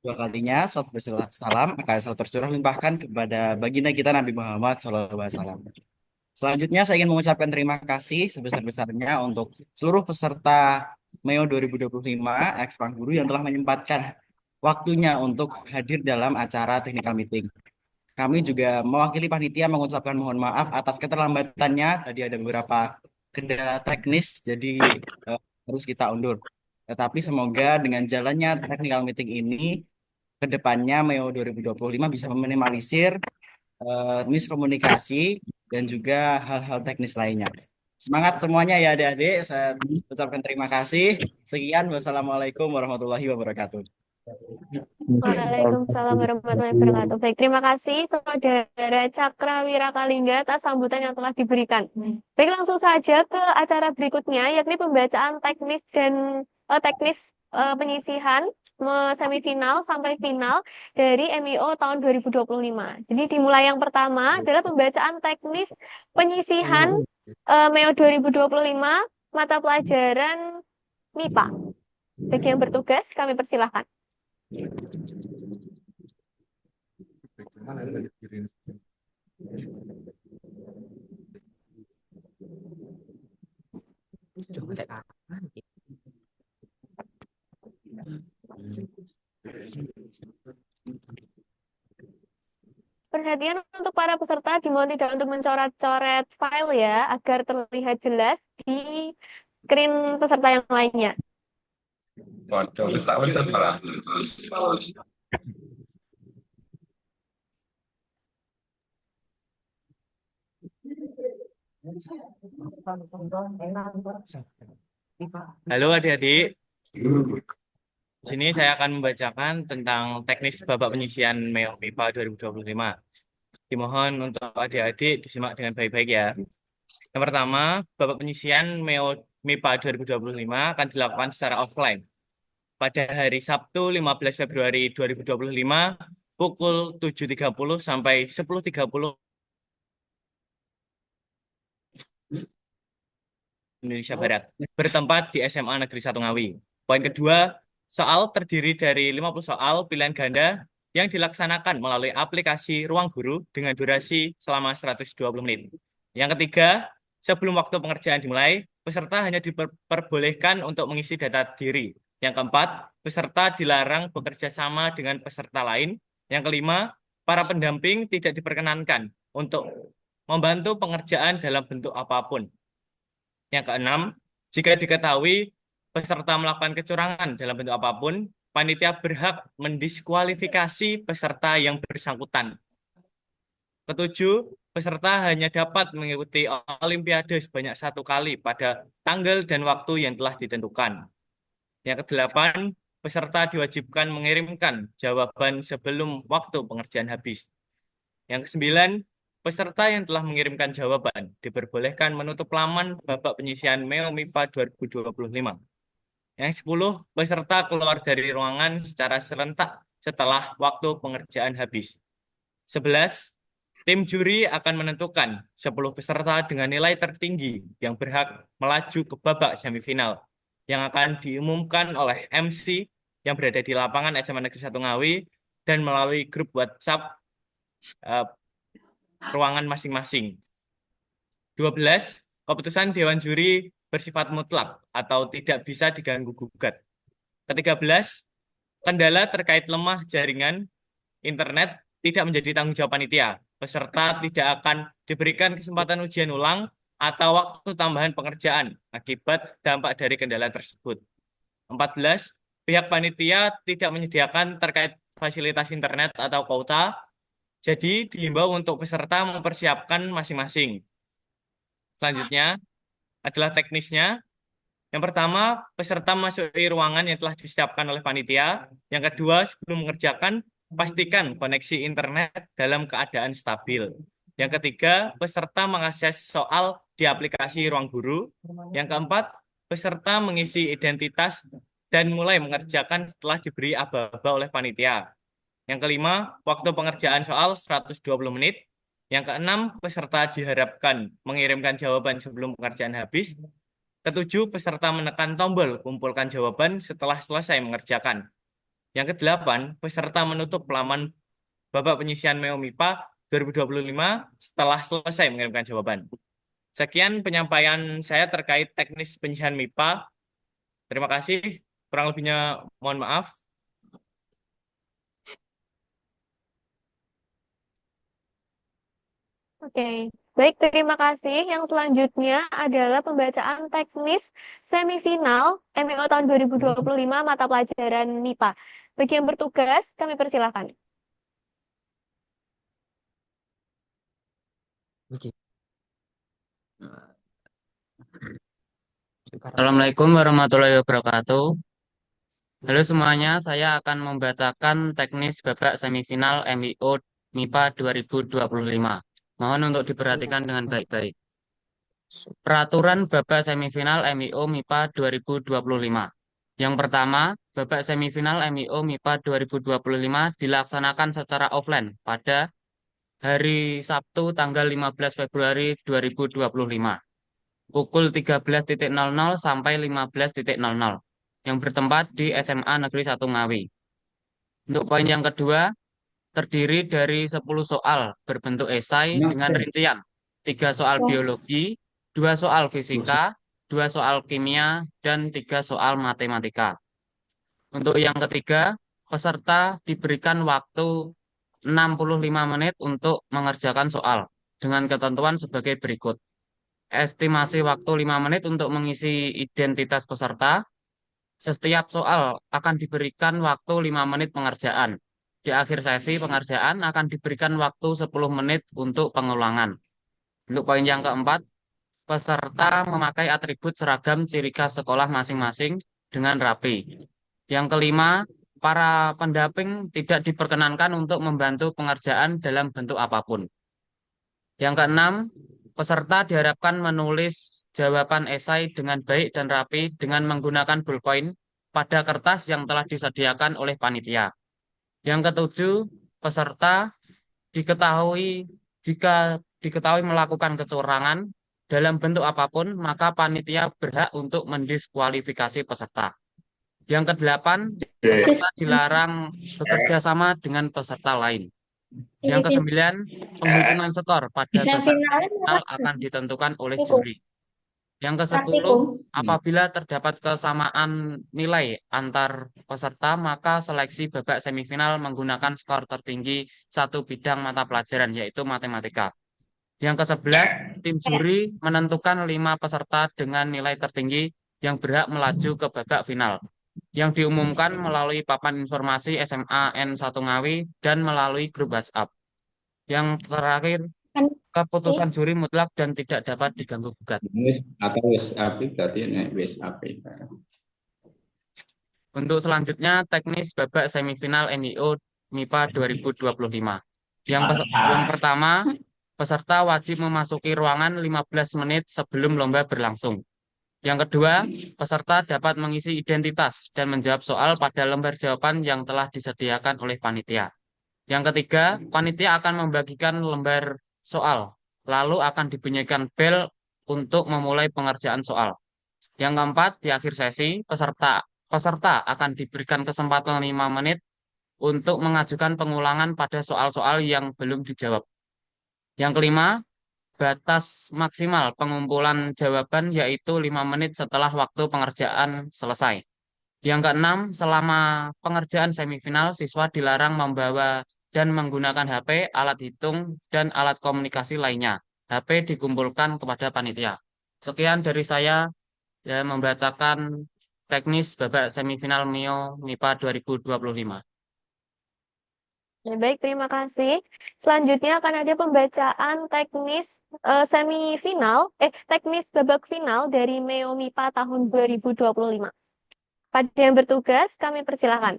Dua kalinya, salawat beserta salam akan selalu tercurah limpahkan kepada baginda kita Nabi Muhammad SAW. Selanjutnya, saya ingin mengucapkan terima kasih sebesar-besarnya untuk seluruh peserta MEO 2025 Ekspang Guru yang telah menyempatkan waktunya untuk hadir dalam acara technical meeting. Kami juga mewakili panitia mengucapkan mohon maaf atas keterlambatannya. Tadi ada beberapa kendala teknis, jadi harus kita undur. Tetapi semoga dengan jalannya technical meeting ini, ke depannya MEO 2025 bisa meminimalisir miskomunikasi dan juga hal-hal teknis lainnya. Semangat semuanya ya adik-adik. Saya ucapkan terima kasih. Sekian, wassalamualaikum warahmatullahi wabarakatuh. Waalaikumsalam warahmatullahi wabarakatuh. Baik, terima kasih Saudara Cakra Wirakalingga atas sambutan yang telah diberikan. Baik, langsung saja ke acara berikutnya, yakni pembacaan teknis penyisihan semifinal sampai final dari MIO tahun 2025. Jadi dimulai yang pertama adalah pembacaan teknis penyisihan MIO 2025 mata pelajaran MIPA. Bagi yang bertugas, kami persilahkan. Perhatian untuk para peserta dimohon tidak untuk mencoret-coret file ya, agar terlihat jelas di screen peserta yang lainnya. Waduh, wis tak wis malah. Halo adik-adik, di sini saya akan membacakan tentang teknis babak penyisian MEO MIPA 2025. Dimohon untuk adik-adik disimak dengan baik-baik ya. Yang pertama, babak penyisian MEO MIPA 2025 akan dilakukan secara offline pada hari Sabtu 15 Februari 2025 pukul 7.30 sampai 10.30 Indonesia Barat, bertempat di SMA Negeri 1 Ngawi. Poin kedua, soal terdiri dari 50 soal pilihan ganda yang dilaksanakan melalui aplikasi Ruang Guru dengan durasi selama 120 menit. Yang ketiga, sebelum waktu pengerjaan dimulai, peserta hanya diperbolehkan untuk mengisi data diri. Yang keempat, peserta dilarang bekerja sama dengan peserta lain. Yang kelima, para pendamping tidak diperkenankan untuk membantu pengerjaan dalam bentuk apapun. Yang keenam, jika diketahui peserta melakukan kecurangan dalam bentuk apapun, panitia berhak mendiskualifikasi peserta yang bersangkutan. Ketujuh, peserta hanya dapat mengikuti Olimpiade sebanyak 1 kali pada tanggal dan waktu yang telah ditentukan. Yang kedelapan, peserta diwajibkan mengirimkan jawaban sebelum waktu pengerjaan habis. Yang kesembilan, peserta yang telah mengirimkan jawaban diperbolehkan menutup laman babak penyisian MEO MIPA 2025. Yang 10, peserta keluar dari ruangan secara serentak setelah waktu pengerjaan habis. 11, tim juri akan menentukan 10 peserta dengan nilai tertinggi yang berhak melaju ke babak semifinal yang akan diumumkan oleh MC yang berada di lapangan SMA Negeri 1 Ngawi dan melalui grup WhatsApp ruangan masing-masing. 12, keputusan Dewan Juri bersifat mutlak atau tidak bisa diganggu-gugat. Ke-13, kendala terkait lemah jaringan internet tidak menjadi tanggung jawab panitia. Peserta tidak akan diberikan kesempatan ujian ulang atau waktu tambahan pengerjaan akibat dampak dari kendala tersebut. 14, pihak panitia tidak menyediakan terkait fasilitas internet atau kuota, jadi diimbau untuk peserta mempersiapkan masing-masing. Selanjutnya adalah teknisnya. Yang pertama, peserta memasuki ruangan yang telah disiapkan oleh panitia. Yang kedua, sebelum mengerjakan, pastikan koneksi internet dalam keadaan stabil. Yang ketiga, peserta mengakses soal di aplikasi Ruang Guru. Yang keempat, peserta mengisi identitas dan mulai mengerjakan setelah diberi aba-aba oleh panitia. Yang kelima, waktu pengerjaan soal 120 menit. Yang keenam, peserta diharapkan mengirimkan jawaban sebelum pengerjaan habis. Ketujuh, peserta menekan tombol kumpulkan jawaban setelah selesai mengerjakan. Yang kedelapan, peserta menutup laman babak penyisihan MEO MIPA 2025 setelah selesai mengirimkan jawaban. Sekian penyampaian saya terkait teknis penyisihan MIPA. Terima kasih. Kurang lebihnya mohon maaf. Oke, baik, terima kasih. Yang selanjutnya adalah pembacaan teknis semifinal MEO tahun 2025 mata pelajaran MIPA. Bagi yang bertugas, kami persilahkan. Assalamualaikum warahmatullahi wabarakatuh. Halo semuanya, saya akan membacakan teknis babak semifinal MIO MIPA 2025. Mohon untuk diperhatikan dengan baik-baik. Peraturan babak semifinal MIO MIPA 2025. Yang pertama, babak semifinal MIO MIPA 2025 dilaksanakan secara offline pada hari Sabtu tanggal 15 Februari 2025. Pukul 13.00 sampai 15.00 yang bertempat di SMA Negeri 1 Ngawi. Untuk poin yang kedua, terdiri dari 10 soal berbentuk esai dengan rincian 3 soal biologi, 2 soal fisika, 2 soal kimia, dan 3 soal matematika. Untuk yang ketiga, peserta diberikan waktu 65 menit untuk mengerjakan soal dengan ketentuan sebagai berikut. Estimasi waktu 5 menit untuk mengisi identitas peserta. Setiap soal akan diberikan waktu 5 menit pengerjaan. Di akhir sesi pengerjaan akan diberikan waktu 10 menit untuk pengulangan. Untuk poin yang keempat, peserta memakai atribut seragam ciri khas sekolah masing-masing dengan rapi. Yang kelima, para pendamping tidak diperkenankan untuk membantu pengerjaan dalam bentuk apapun. Yang keenam, peserta diharapkan menulis jawaban esai dengan baik dan rapi dengan menggunakan ballpoint pada kertas yang telah disediakan oleh panitia. Yang ketujuh, peserta diketahui jika diketahui melakukan kecurangan dalam bentuk apapun, maka panitia berhak untuk mendiskualifikasi peserta. Yang kedelapan, peserta dilarang bekerja sama dengan peserta lain. Yang kesembilan, penghitungan skor pada babak final akan ditentukan oleh juri. Yang kesepuluh, apabila terdapat kesamaan nilai antar peserta, maka seleksi babak semifinal menggunakan skor tertinggi satu bidang mata pelajaran, yaitu matematika. Yang kesebelas, tim juri menentukan 5 peserta dengan nilai tertinggi yang berhak melaju ke babak final, yang diumumkan melalui papan informasi SMA N1 Ngawi dan melalui grup WhatsApp. Yang terakhir, keputusan juri mutlak dan tidak dapat diganggu gugat. Atau wis api berarti nek wis api. Untuk selanjutnya, teknis babak semifinal MIO MIPA 2025. Yang pertama, peserta wajib memasuki ruangan 15 menit sebelum lomba berlangsung. Yang kedua, peserta dapat mengisi identitas dan menjawab soal pada lembar jawaban yang telah disediakan oleh panitia. Yang ketiga, panitia akan membagikan lembar soal, lalu akan dibunyikan bel untuk memulai pengerjaan soal. Yang keempat, di akhir sesi, peserta akan diberikan kesempatan 5 menit untuk mengajukan pengulangan pada soal-soal yang belum dijawab. Yang kelima, batas maksimal pengumpulan jawaban yaitu 5 menit setelah waktu pengerjaan selesai. Yang keenam, selama pengerjaan semifinal, siswa dilarang membawa dan menggunakan HP, alat hitung, dan alat komunikasi lainnya. HP dikumpulkan kepada panitia. Sekian dari saya ya, membacakan teknis babak semifinal MIO MIPA 2025. Ya, baik, terima kasih. Selanjutnya akan ada pembacaan teknis teknis babak final dari MEO MIPA tahun 2025. Pada yang bertugas, kami persilahkan.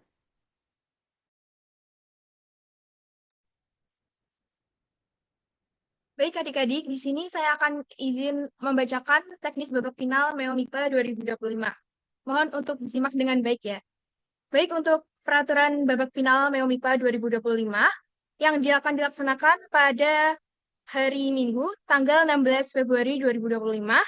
Baik adik-adik, di sini saya akan izin membacakan teknis babak final MEO MIPA 2025. Mohon untuk disimak dengan baik ya. Baik, untuk peraturan babak final MEO MIPA 2025 yang akan dilaksanakan pada hari Minggu, tanggal 16 Februari 2025,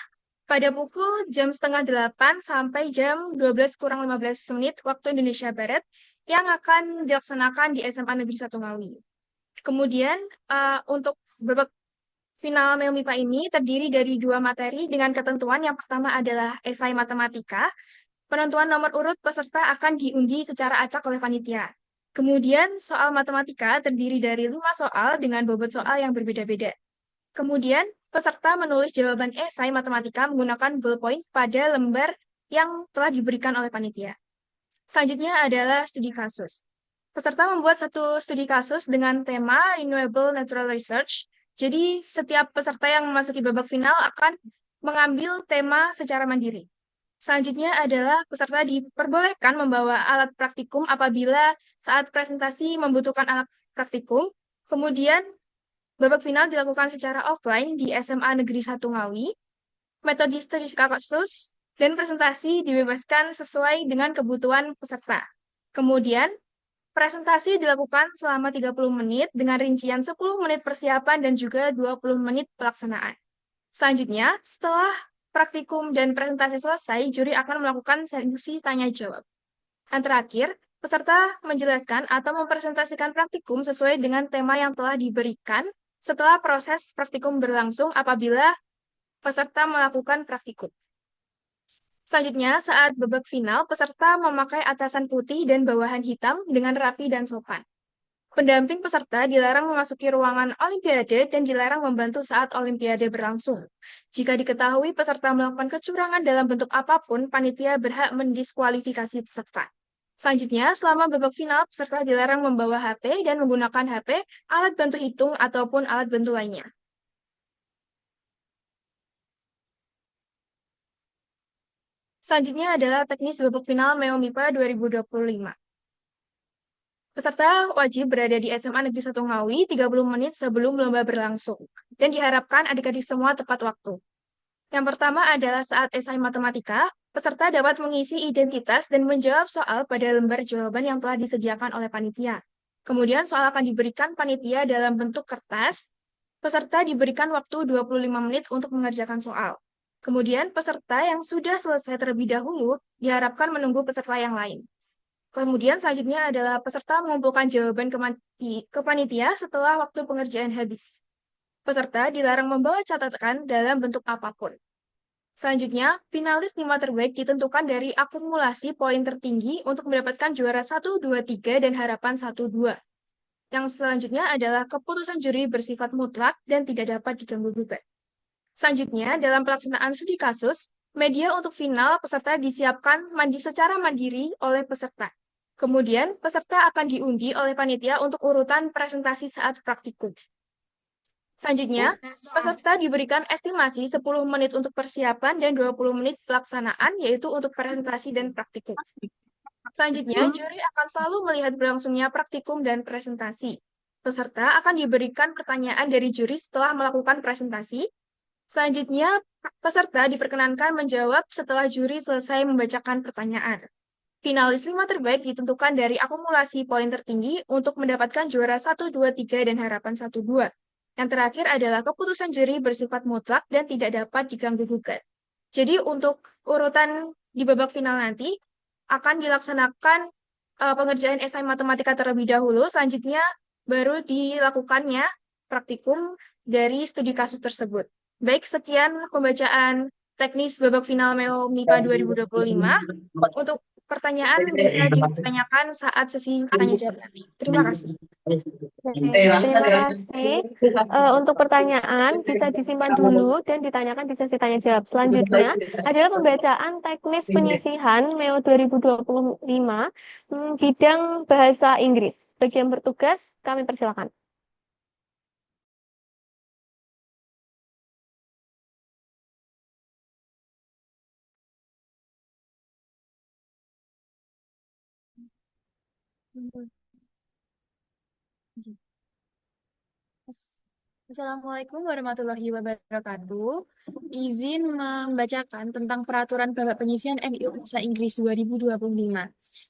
pada pukul jam setengah 8 sampai jam 12 kurang 15 menit waktu Indonesia Barat, yang akan dilaksanakan di SMA Negeri 1 Ngawi. Kemudian untuk babak final MEO MIPA ini terdiri dari 2 materi dengan ketentuan yang pertama adalah esai matematika. Penentuan nomor urut peserta akan diundi secara acak oleh panitia. Kemudian soal matematika terdiri dari 5 soal dengan bobot soal yang berbeda-beda. Kemudian peserta menulis jawaban esai matematika menggunakan ballpoint pada lembar yang telah diberikan oleh panitia. Selanjutnya adalah studi kasus. Peserta membuat satu studi kasus dengan tema Renewable Natural Research. Jadi, setiap peserta yang memasuki babak final akan mengambil tema secara mandiri. Selanjutnya adalah peserta diperbolehkan membawa alat praktikum apabila saat presentasi membutuhkan alat praktikum. Kemudian, babak final dilakukan secara offline di SMA Negeri 1 Ngawi. Metode studi kasus dan presentasi dibebaskan sesuai dengan kebutuhan peserta. Kemudian, presentasi dilakukan selama 30 menit dengan rincian 10 menit persiapan dan juga 20 menit pelaksanaan. Selanjutnya, setelah praktikum dan presentasi selesai, juri akan melakukan sesi tanya-jawab. Dan terakhir, peserta menjelaskan atau mempresentasikan praktikum sesuai dengan tema yang telah diberikan setelah proses praktikum berlangsung apabila peserta melakukan praktikum. Selanjutnya, saat babak final, peserta memakai atasan putih dan bawahan hitam dengan rapi dan sopan. Pendamping peserta dilarang memasuki ruangan Olimpiade dan dilarang membantu saat Olimpiade berlangsung. Jika diketahui peserta melakukan kecurangan dalam bentuk apapun, panitia berhak mendiskualifikasi peserta. Selanjutnya, selama babak final, peserta dilarang membawa HP dan menggunakan HP, alat bantu hitung, ataupun alat bantu lainnya. Selanjutnya adalah teknis babak final MEO MIPA 2025. Peserta wajib berada di SMA Negeri 1 Ngawi 30 menit sebelum lomba berlangsung, dan diharapkan adik-adik semua tepat waktu. Yang pertama adalah saat esai matematika, peserta dapat mengisi identitas dan menjawab soal pada lembar jawaban yang telah disediakan oleh panitia. Kemudian soal akan diberikan panitia dalam bentuk kertas. Peserta diberikan waktu 25 menit untuk mengerjakan soal. Kemudian peserta yang sudah selesai terlebih dahulu diharapkan menunggu peserta yang lain. Kemudian selanjutnya adalah peserta mengumpulkan jawaban ke panitia setelah waktu pengerjaan habis. Peserta dilarang membawa catatan dalam bentuk apapun. Selanjutnya, finalis 5 terbaik ditentukan dari akumulasi poin tertinggi untuk mendapatkan juara 1, 2, 3, dan harapan 1, 2. Yang selanjutnya adalah keputusan juri bersifat mutlak dan tidak dapat diganggu-gugat. Selanjutnya, dalam pelaksanaan studi kasus, media untuk final peserta disiapkan secara mandiri oleh peserta. Kemudian, peserta akan diundi oleh panitia untuk urutan presentasi saat praktikum. Selanjutnya, peserta diberikan estimasi 10 menit untuk persiapan dan 20 menit pelaksanaan, yaitu untuk presentasi dan praktikum. Selanjutnya, juri akan selalu melihat berlangsungnya praktikum dan presentasi. Peserta akan diberikan pertanyaan dari juri setelah melakukan presentasi. Selanjutnya, peserta diperkenankan menjawab setelah juri selesai membacakan pertanyaan. Finalis 5 terbaik ditentukan dari akumulasi poin tertinggi untuk mendapatkan juara 1, 2, 3, dan harapan 1, 2. Yang terakhir adalah keputusan juri bersifat mutlak dan tidak dapat diganggu-gugat. Jadi untuk urutan di babak final nanti akan dilaksanakan pengerjaan esai matematika terlebih dahulu, selanjutnya baru dilakukannya praktikum dari studi kasus tersebut. Baik, sekian pembacaan teknis babak final MEO MIPA 2025. Untuk pertanyaan bisa ditanyakan saat sesi tanya jawab nanti. Terima kasih. Terima kasih. Untuk pertanyaan bisa disimpan dulu dan ditanyakan di sesi tanya jawab. Selanjutnya adalah pembacaan teknis penyisihan MEO 2025 bidang bahasa Inggris. Bagi yang bertugas, kami persilakan. Assalamualaikum warahmatullahi wabarakatuh. Izin membacakan tentang peraturan babak penyisihan MIU Bahasa Inggris 2025.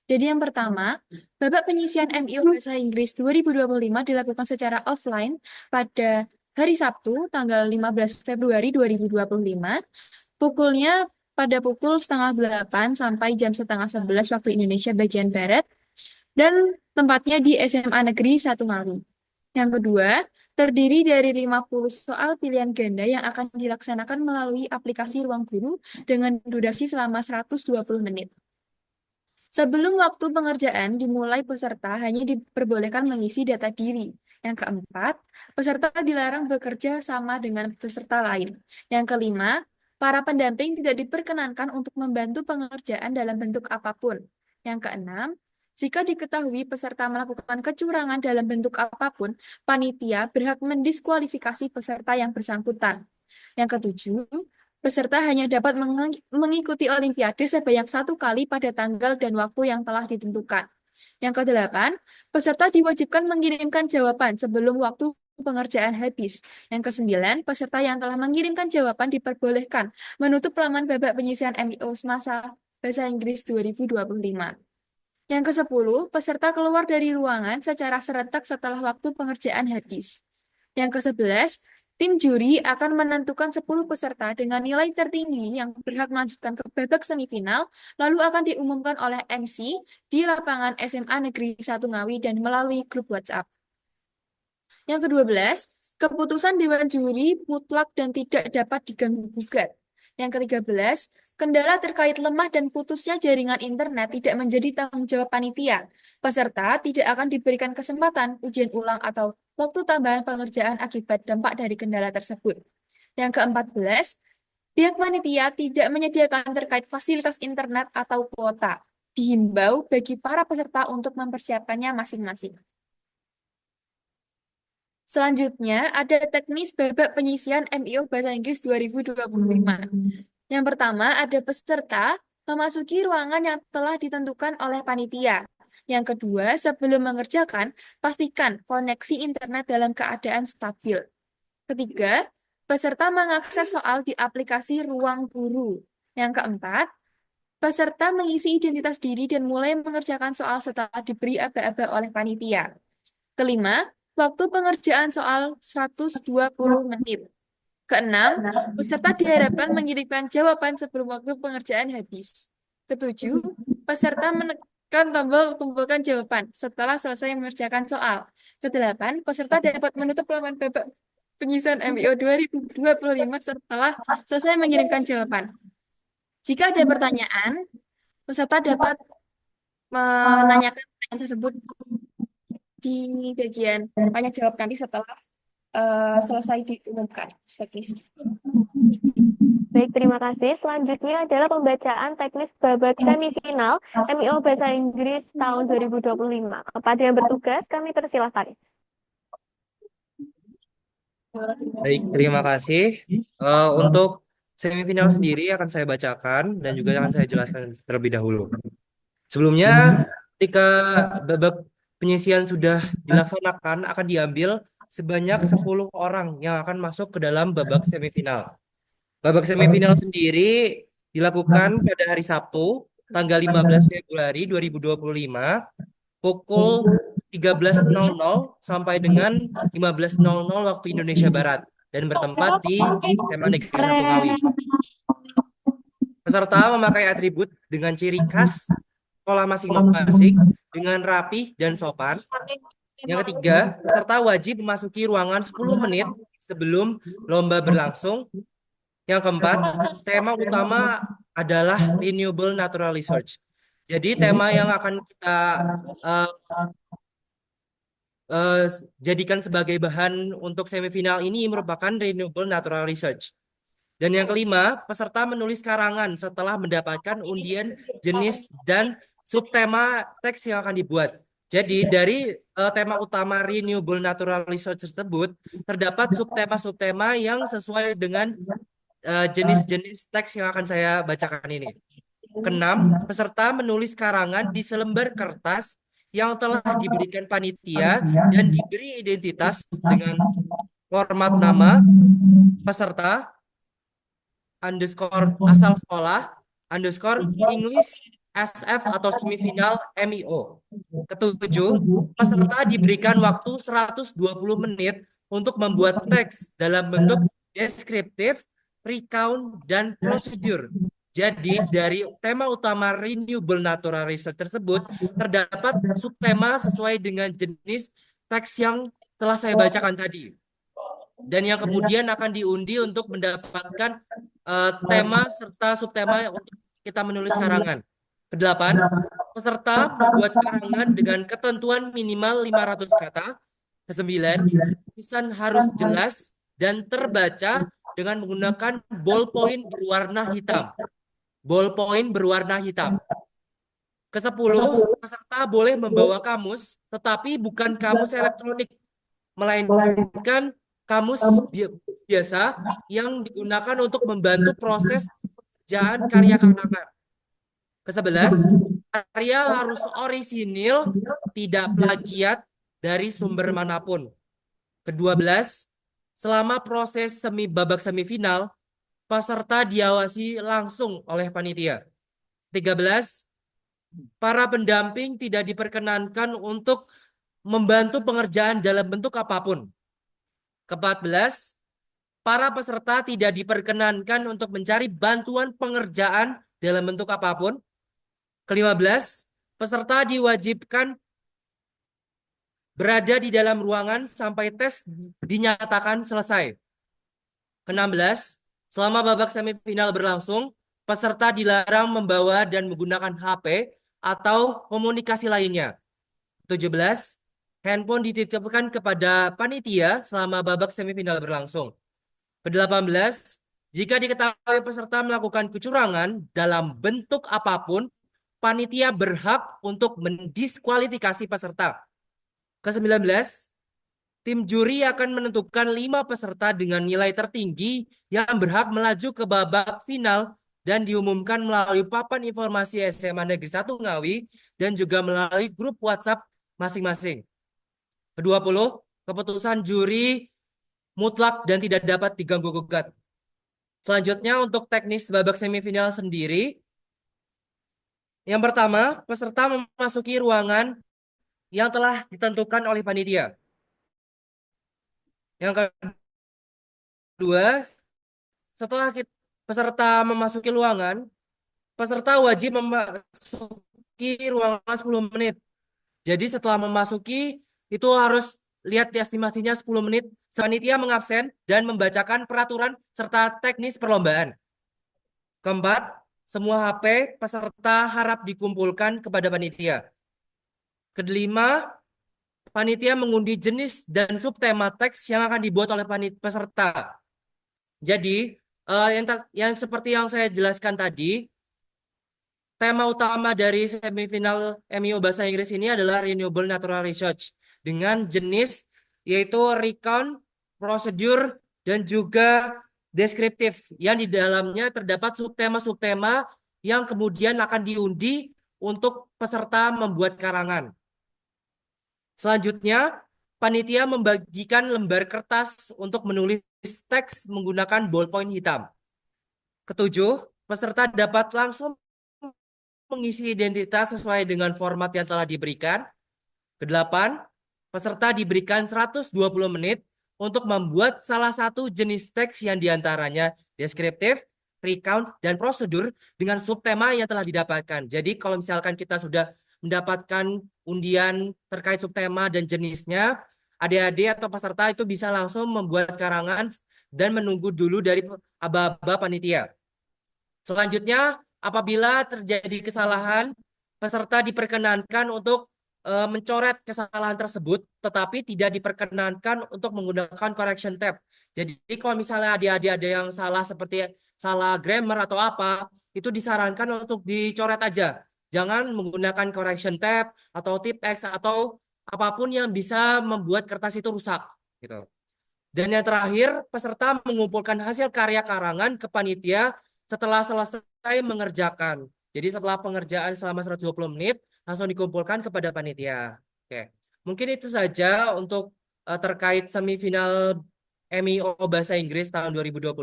Jadi yang pertama, babak penyisihan MIU Bahasa Inggris 2025 dilakukan secara offline pada hari Sabtu, tanggal 15 Februari 2025. Pukulnya pada pukul 7:30 sampai jam 10:30 waktu Indonesia bagian Barat. dan tempatnya di SMA Negeri 1 Ngawi. Yang kedua, terdiri dari 50 soal pilihan ganda yang akan dilaksanakan melalui aplikasi Ruang Guru dengan durasi selama 120 menit. Sebelum waktu pengerjaan dimulai, peserta hanya diperbolehkan mengisi data diri. Yang keempat, peserta dilarang bekerja sama dengan peserta lain. Yang kelima, para pendamping tidak diperkenankan untuk membantu pengerjaan dalam bentuk apapun. Yang keenam, jika diketahui peserta melakukan kecurangan dalam bentuk apapun, panitia berhak mendiskualifikasi peserta yang bersangkutan. Yang ketujuh, peserta hanya dapat mengikuti Olimpiade sebanyak 1 kali pada tanggal dan waktu yang telah ditentukan. Yang kedelapan, peserta diwajibkan mengirimkan jawaban sebelum waktu pengerjaan habis. Yang kesembilan, peserta yang telah mengirimkan jawaban diperbolehkan menutup laman babak penyisian MIO semasa Bahasa Inggris 2025. Yang kesepuluh, peserta keluar dari ruangan secara serentak setelah waktu pengerjaan habis. Yang ke-11, tim juri akan menentukan 10 peserta dengan nilai tertinggi yang berhak melanjutkan ke babak semifinal, lalu akan diumumkan oleh MC di lapangan SMA Negeri 1 Ngawi dan melalui grup WhatsApp. Yang ke-12, keputusan Dewan Juri mutlak dan tidak dapat diganggu-gugat. Yang ke-13, kendala terkait lemah dan putusnya jaringan internet tidak menjadi tanggung jawab panitia. Peserta tidak akan diberikan kesempatan ujian ulang atau waktu tambahan pengerjaan akibat dampak dari kendala tersebut. Yang ke-14, pihak panitia tidak menyediakan terkait fasilitas internet atau kuota. Dihimbau bagi para peserta untuk mempersiapkannya masing-masing. Selanjutnya, ada teknis babak penyisian MIO Bahasa Inggris 2025. Yang pertama, ada peserta memasuki ruangan yang telah ditentukan oleh panitia. Yang kedua, sebelum mengerjakan, pastikan koneksi internet dalam keadaan stabil. Ketiga, peserta mengakses soal di aplikasi Ruang Guru. Yang keempat, peserta mengisi identitas diri dan mulai mengerjakan soal setelah diberi aba-aba oleh panitia. Kelima, waktu pengerjaan soal 120 menit. Keenam, peserta diharapkan mengirimkan jawaban sebelum waktu pengerjaan habis. Ketujuh, peserta menekan tombol kumpulkan jawaban setelah selesai mengerjakan soal. Kedelapan, peserta dapat menutup laman babak penyisian MIO 2025 setelah selesai mengirimkan jawaban. Jika ada pertanyaan, peserta dapat menanyakan pertanyaan tersebut di bagian tanya jawab nanti setelah selesai diumumkan. Baik, terima kasih. Selanjutnya adalah pembacaan teknis babak semifinal MIO Bahasa Inggris tahun 2025. Kepada yang bertugas, kami persilahkan. Baik, terima kasih. Untuk semifinal sendiri akan saya bacakan dan juga akan saya jelaskan terlebih dahulu. Sebelumnya, ketika babak penyisian sudah dilaksanakan, akan diambil sebanyak 10 orang yang akan masuk ke dalam babak semifinal. Babak semifinal sendiri dilakukan pada hari Sabtu, tanggal 15 Februari 2025, pukul 13.00 sampai dengan 15.00 waktu Indonesia Barat, dan bertempat di SMA Negeri 1 Ngawi. Peserta memakai atribut dengan ciri khas sekolah masing-masing dengan rapi dan sopan. Yang ketiga, peserta wajib memasuki ruangan 10 menit sebelum lomba berlangsung. Yang keempat, tema utama adalah Renewable Natural Research. Jadi tema yang akan kita jadikan sebagai bahan untuk semifinal ini merupakan Renewable Natural Research. Dan yang kelima, peserta menulis karangan setelah mendapatkan undian jenis dan subtema teks yang akan dibuat. Jadi dari tema utama Renewable Natural Research tersebut, terdapat subtema-subtema yang sesuai dengan jenis-jenis teks yang akan saya bacakan ini. Keenam, peserta menulis karangan di selembar kertas yang telah diberikan panitia dan diberi identitas dengan format nama peserta, _asal sekolah, _English SF atau semifinal MIO. Ketujuh, peserta diberikan waktu 120 menit untuk membuat teks dalam bentuk deskriptif, recount, dan prosedur. Jadi dari tema utama Renewable Natural Research tersebut terdapat subtema sesuai dengan jenis teks yang telah saya bacakan tadi. Dan yang kemudian akan diundi untuk mendapatkan tema serta subtema untuk kita menulis karangan. Kedelapan, peserta membuat karangan dengan ketentuan minimal 500 kata. Kesembilan, tulisan harus jelas dan terbaca dengan menggunakan ballpoint berwarna hitam. Ballpoint berwarna hitam. Kesepuluh, peserta boleh membawa kamus, tetapi bukan kamus elektronik, melainkan kamus biasa yang digunakan untuk membantu proses pekerjaan karya karangan. Ke-11, karya harus orisinil, tidak plagiat dari sumber manapun. Ke-12, selama proses babak semifinal, peserta diawasi langsung oleh panitia. 13, para pendamping tidak diperkenankan untuk membantu pengerjaan dalam bentuk apapun. Ke-14, para peserta tidak diperkenankan untuk mencari bantuan pengerjaan dalam bentuk apapun. Ke-15, peserta diwajibkan berada di dalam ruangan sampai tes dinyatakan selesai. Ke-16, selama babak semifinal berlangsung, peserta dilarang membawa dan menggunakan HP atau komunikasi lainnya. 17, handphone dititipkan kepada panitia selama babak semifinal berlangsung. Ke-18, jika diketahui peserta melakukan kecurangan dalam bentuk apapun, panitia berhak untuk mendiskualifikasi peserta. Ke-19, tim juri akan menentukan 5 peserta dengan nilai tertinggi yang berhak melaju ke babak final dan diumumkan melalui papan informasi SMA Negeri 1 Ngawi dan juga melalui grup WhatsApp masing-masing. Ke-20, keputusan juri mutlak dan tidak dapat diganggu-gugat. Selanjutnya untuk teknis babak semifinal sendiri. Yang pertama, peserta memasuki ruangan yang telah ditentukan oleh panitia. Yang kedua, setelah peserta memasuki ruangan, peserta wajib memasuki ruangan 10 menit. Jadi setelah memasuki, itu harus lihat di estimasinya 10 menit. Panitia mengabsen dan membacakan peraturan serta teknis perlombaan. Keempat, semua HP peserta harap dikumpulkan kepada panitia. Kelima, panitia mengundi jenis dan subtema teks yang akan dibuat oleh peserta. Jadi, yang seperti yang saya jelaskan tadi, tema utama dari semifinal MIO Bahasa Inggris ini adalah Renewable Natural Research dengan jenis yaitu recount, prosedur, dan juga deskriptif yang di dalamnya terdapat subtema-subtema yang kemudian akan diundi untuk peserta membuat karangan. Selanjutnya, panitia membagikan lembar kertas untuk menulis teks menggunakan ballpoint hitam. Ketujuh, peserta dapat langsung mengisi identitas sesuai dengan format yang telah diberikan. Kedelapan, peserta diberikan 120 menit untuk membuat salah satu jenis teks yang diantaranya deskriptif, recount, dan prosedur dengan subtema yang telah didapatkan. Jadi kalau misalkan kita sudah mendapatkan undian terkait subtema dan jenisnya, adik-adik atau peserta itu bisa langsung membuat karangan dan menunggu dulu dari aba-aba panitia. Selanjutnya, apabila terjadi kesalahan, peserta diperkenankan untuk mencoret kesalahan tersebut, tetapi tidak diperkenankan untuk menggunakan correction tab. Jadi kalau misalnya adik-adik ada yang salah seperti salah grammar atau apa, itu disarankan untuk dicoret aja. Jangan menggunakan correction tab atau tip X atau apapun yang bisa membuat kertas itu rusak. Gitu. Dan yang terakhir, peserta mengumpulkan hasil karya karangan ke panitia setelah selesai mengerjakan. Jadi setelah pengerjaan selama 120 menit, langsung dikumpulkan kepada panitia. Oke. Mungkin itu saja untuk terkait semifinal MIO Bahasa Inggris tahun 2025.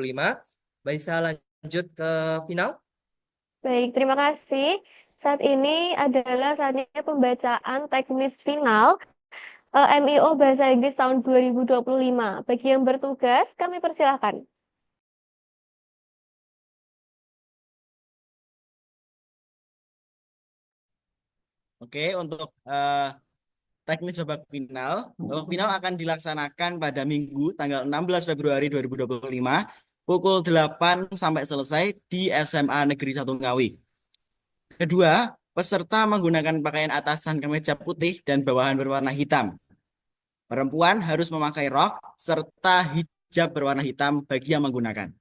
Bisa lanjut ke final. Baik, terima kasih. Saat ini adalah saatnya pembacaan teknis final MIO Bahasa Inggris tahun 2025. Bagi yang bertugas, kami persilahkan. Oke, untuk teknis babak final. Babak final akan dilaksanakan pada Minggu tanggal 16 Februari 2025 pukul 8 sampai selesai di SMA Negeri 1 Ngawi. Kedua, peserta menggunakan pakaian atasan kemeja putih dan bawahan berwarna hitam. Perempuan harus memakai rok serta hijab berwarna hitam bagi yang menggunakan.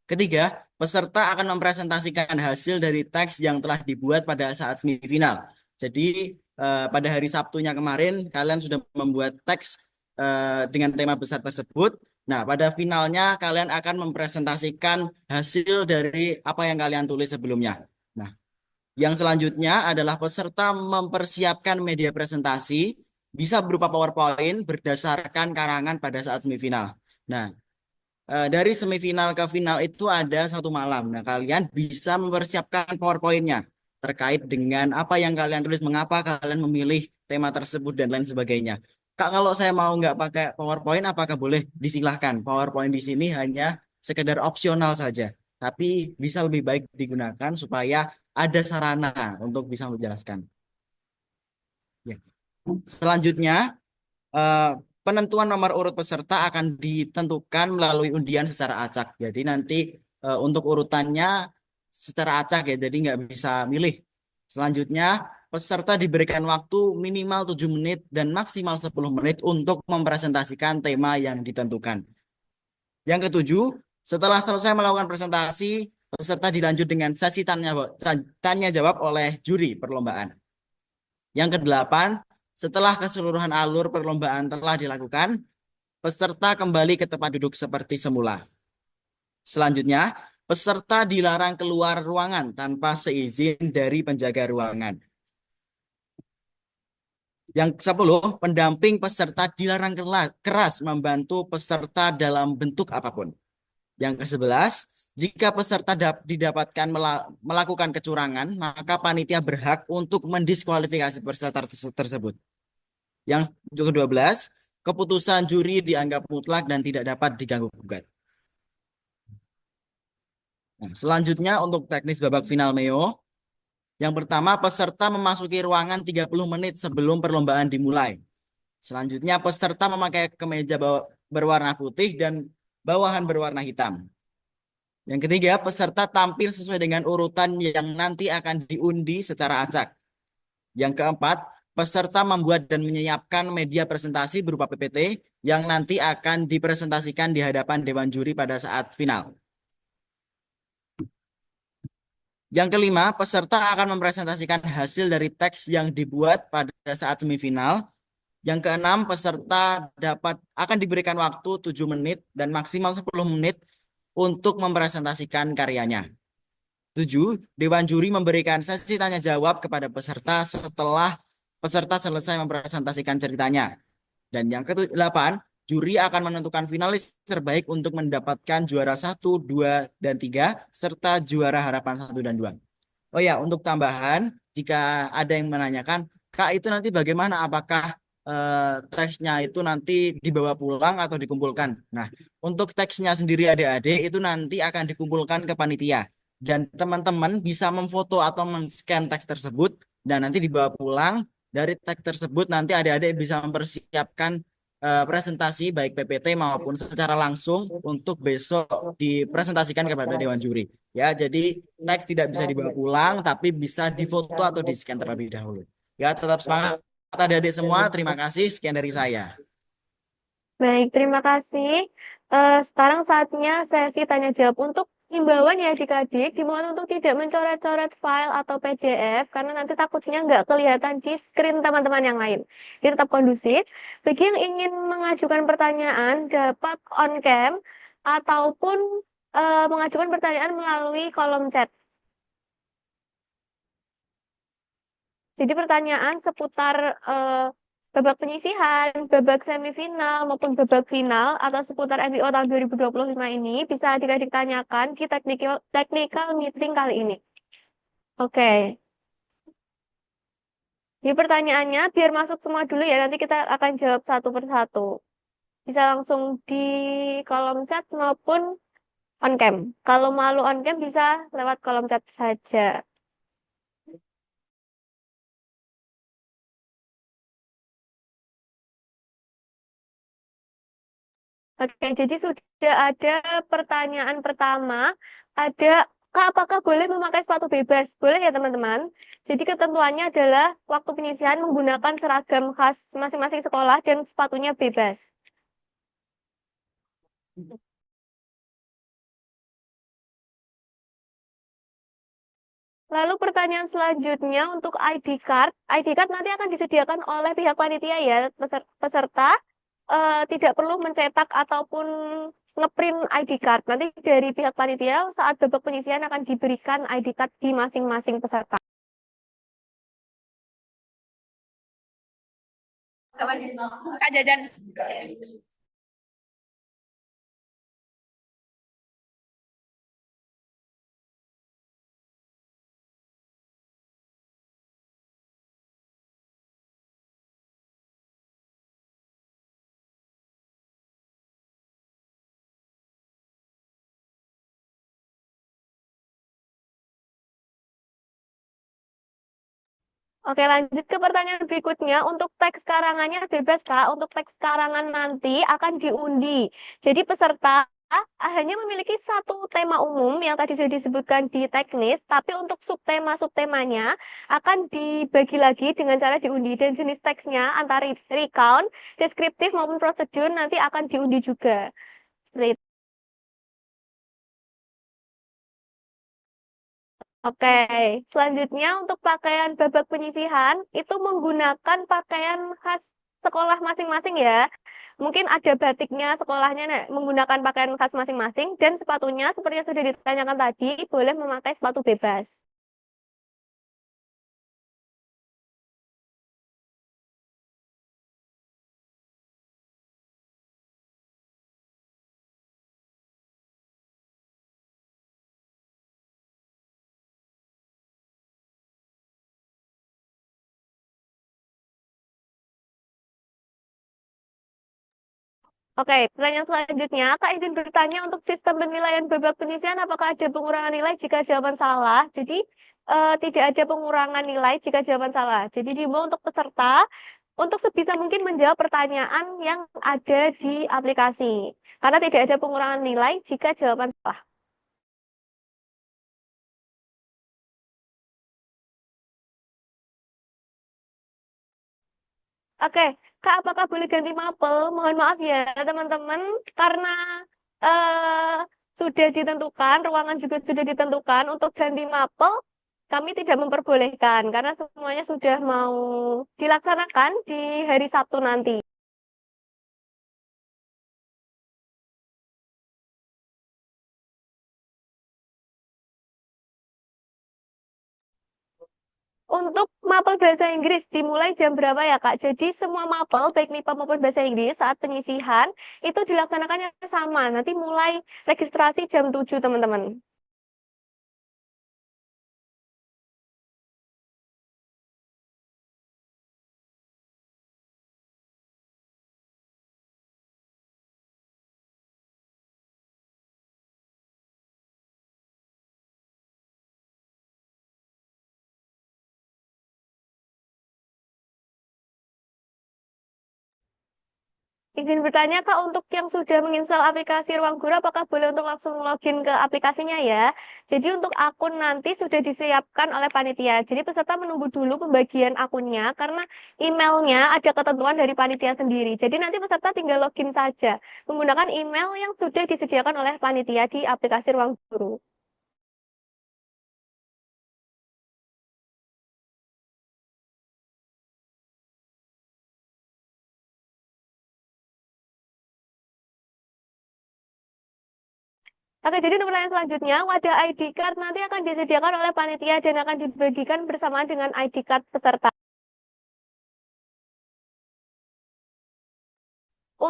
Ketiga, peserta akan mempresentasikan hasil dari teks yang telah dibuat pada saat semifinal. Jadi pada hari Sabtunya kemarin kalian sudah membuat teks dengan tema besar tersebut. Nah, pada finalnya kalian akan mempresentasikan hasil dari apa yang kalian tulis sebelumnya. Nah, yang selanjutnya adalah peserta mempersiapkan media presentasi bisa berupa PowerPoint berdasarkan karangan pada saat semifinal. Nah, dari semifinal ke final itu ada 1 malam. Nah, kalian bisa mempersiapkan PowerPoint-nya terkait dengan apa yang kalian tulis, mengapa kalian memilih tema tersebut dan lain sebagainya. Kak, kalau saya mau nggak pakai PowerPoint, apakah boleh? Disilahkan. PowerPoint di sini hanya sekedar opsional saja, tapi bisa lebih baik digunakan supaya ada sarana untuk bisa menjelaskan. Ya. Selanjutnya, eh, penentuan nomor urut peserta akan ditentukan melalui undian secara acak. Jadi nanti untuk urutannya secara acak ya, jadi nggak bisa milih. Selanjutnya, peserta diberikan waktu minimal 7 menit dan maksimal 10 menit untuk mempresentasikan tema yang ditentukan. Yang ketujuh, setelah selesai melakukan presentasi, peserta dilanjut dengan sesi tanya jawab oleh juri perlombaan. Yang kedelapan, setelah keseluruhan alur perlombaan telah dilakukan, peserta kembali ke tempat duduk seperti semula. Selanjutnya, peserta dilarang keluar ruangan tanpa seizin dari penjaga ruangan. Yang ke-10, pendamping peserta dilarang keras membantu peserta dalam bentuk apapun. Yang ke-11, jika peserta didapatkan melakukan kecurangan, maka panitia berhak untuk mendiskualifikasi peserta tersebut. Yang ke-12, keputusan juri dianggap mutlak dan tidak dapat diganggu-gugat. Nah, selanjutnya untuk teknis babak final MEO, yang pertama peserta memasuki ruangan 30 menit sebelum perlombaan dimulai. Selanjutnya peserta memakai kemeja berwarna putih dan bawahan berwarna hitam. Yang ketiga, peserta tampil sesuai dengan urutan yang nanti akan diundi secara acak. Yang keempat, peserta membuat dan menyiapkan media presentasi berupa PPT yang nanti akan dipresentasikan di hadapan Dewan Juri pada saat final. Yang kelima, peserta akan mempresentasikan hasil dari teks yang dibuat pada saat semifinal. Yang keenam, peserta akan diberikan waktu 7 menit dan maksimal 10 menit untuk mempresentasikan karyanya. 7. Dewan Juri memberikan sesi tanya jawab kepada peserta setelah peserta selesai mempresentasikan ceritanya. Dan yang ke-8, juri akan menentukan finalis terbaik untuk mendapatkan juara 1, 2, dan 3, serta juara harapan 1 dan 2. Oh ya, untuk tambahan, jika ada yang menanyakan, Kak, itu nanti bagaimana? Apakah teksnya itu nanti dibawa pulang atau dikumpulkan? Nah, untuk teksnya sendiri adik-adik itu nanti akan dikumpulkan ke panitia. Dan teman-teman bisa memfoto atau men-scan teks tersebut dan nanti dibawa pulang. Dari teks tersebut nanti adik-adik bisa mempersiapkan presentasi baik PPT maupun secara langsung untuk besok dipresentasikan kepada Dewan Juri. Ya, jadi teks tidak bisa dibawa pulang tapi bisa difoto atau di-scan terlebih dahulu. Ya, tetap semangat adik-adik semua. Terima kasih. Sekian dari saya. Baik, terima kasih. Sekarang saatnya sesi tanya jawab. Untuk himbauan ya adik-adik, dimohon untuk tidak mencoret-coret file atau PDF, karena nanti takutnya nggak kelihatan di screen teman-teman yang lain. Jadi tetap kondusif. Bagi yang ingin mengajukan pertanyaan, dapat on cam, ataupun mengajukan pertanyaan melalui kolom chat. Jadi pertanyaan seputar babak penyisihan, babak semifinal, maupun babak final atau seputar MBO tahun 2025 ini bisa adik-adik tanyakan di technical meeting kali ini. Oke. Jadi pertanyaannya biar masuk semua dulu ya, nanti kita akan jawab satu persatu. Bisa langsung di kolom chat maupun on cam. Kalau malu on cam bisa lewat kolom chat saja. Oke, jadi sudah ada pertanyaan pertama, ada Kak, apakah boleh memakai sepatu bebas? Boleh ya teman-teman. Jadi ketentuannya adalah waktu penyisihan menggunakan seragam khas masing-masing sekolah dan sepatunya bebas. Lalu pertanyaan selanjutnya untuk ID card. ID card nanti akan disediakan oleh pihak panitia ya, peserta tidak perlu mencetak ataupun ngeprint ID card. Nanti dari pihak panitia saat babak penyisihan akan diberikan ID card di masing-masing peserta. Kak Jajan. Oke, lanjut ke pertanyaan berikutnya. Untuk teks karangannya bebas, Kak. Untuk teks karangan nanti akan diundi. Jadi peserta hanya memiliki satu tema umum yang tadi sudah disebutkan di teknis, tapi untuk subtema-subtemanya akan dibagi lagi dengan cara diundi. Dan jenis teksnya antara recount, deskriptif maupun prosedur nanti akan diundi juga. Seperti itu. Oke, selanjutnya untuk pakaian babak penyisihan itu menggunakan pakaian khas sekolah masing-masing ya. Mungkin ada batiknya sekolahnya menggunakan pakaian khas masing-masing dan sepatunya seperti yang sudah ditanyakan tadi boleh memakai sepatu bebas. Oke, pertanyaan selanjutnya, Kak izin bertanya untuk sistem penilaian babak penyisihan apakah ada pengurangan nilai jika jawaban salah? Jadi tidak ada pengurangan nilai jika jawaban salah. Jadi diimbau untuk peserta untuk sebisa mungkin menjawab pertanyaan yang ada di aplikasi. Karena tidak ada pengurangan nilai jika jawaban salah. Oke, Kak, apakah boleh ganti mapel? Mohon maaf ya, teman-teman, karena eh, sudah ditentukan, ruangan juga sudah ditentukan untuk ganti mapel, kami tidak memperbolehkan karena semuanya sudah mau dilaksanakan di hari Sabtu nanti. Untuk mapel bahasa Inggris dimulai jam berapa ya Kak? Jadi semua mapel, baik MIPA maupun bahasa Inggris saat penyisihan, itu dilaksanakannya sama. Nanti mulai registrasi jam 7 teman-teman. Izin bertanya Kak, untuk yang sudah menginstal aplikasi Ruang Guru, apakah boleh untuk langsung login ke aplikasinya ya? Jadi untuk akun nanti sudah disiapkan oleh panitia. Jadi peserta menunggu dulu pembagian akunnya karena emailnya ada ketentuan dari panitia sendiri. Jadi nanti peserta tinggal login saja menggunakan email yang sudah disediakan oleh panitia di aplikasi Ruang Guru. Oke, jadi untuk pertanyaan selanjutnya, wadah ID card nanti akan disediakan oleh panitia dan akan dibagikan bersamaan dengan ID card peserta.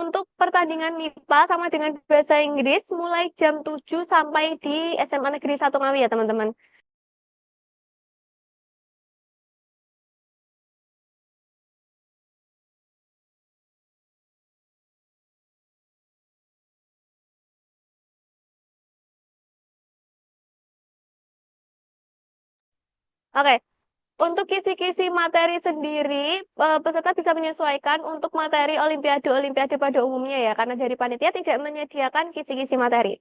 Untuk pertandingan MIPA sama dengan bahasa Inggris mulai jam 7 sampai di SMA Negeri 1 Ngawi ya teman-teman. Oke, Untuk kisi-kisi materi sendiri, peserta bisa menyesuaikan untuk materi Olimpiade-Olimpiade pada umumnya ya, karena dari panitia tidak menyediakan kisi-kisi materi.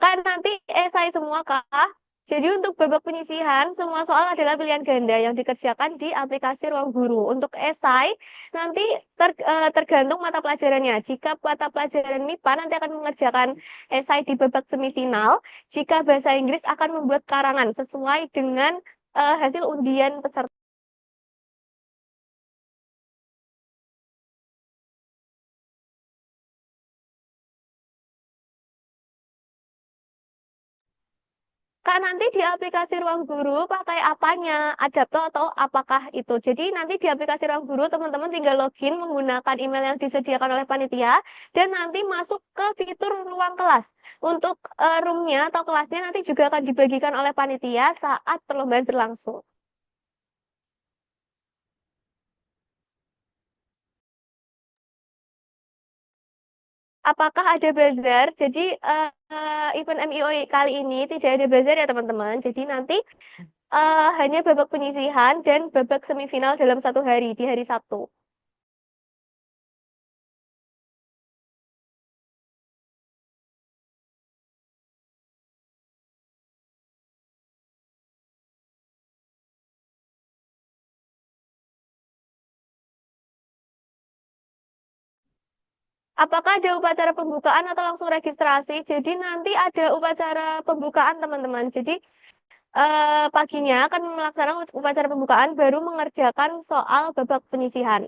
Kan nanti esai semua, Kak. Jadi untuk babak penyisihan, semua soal adalah pilihan ganda yang dikerjakan di aplikasi Ruang Guru. Untuk esai, nanti tergantung mata pelajarannya. Jika mata pelajaran MIPA nanti akan mengerjakan esai di babak semifinal. Jika bahasa Inggris akan membuat karangan sesuai dengan hasil undian peserta. Kak, nanti di aplikasi Ruang Guru pakai apanya? Adapto atau apakah itu? Jadi nanti di aplikasi Ruang Guru teman-teman tinggal login menggunakan email yang disediakan oleh panitia dan nanti masuk ke fitur ruang kelas. Untuk roomnya atau kelasnya nanti juga akan dibagikan oleh panitia saat perlombaan berlangsung. Apakah ada bazar? Jadi event MIO kali ini tidak ada bazar ya teman-teman. Jadi nanti hanya babak penyisihan dan babak semifinal dalam satu hari, di hari Sabtu. Apakah ada upacara pembukaan atau langsung registrasi? Jadi nanti ada upacara pembukaan teman-teman. Jadi paginya akan melaksanakan upacara pembukaan baru mengerjakan soal babak penyisihan.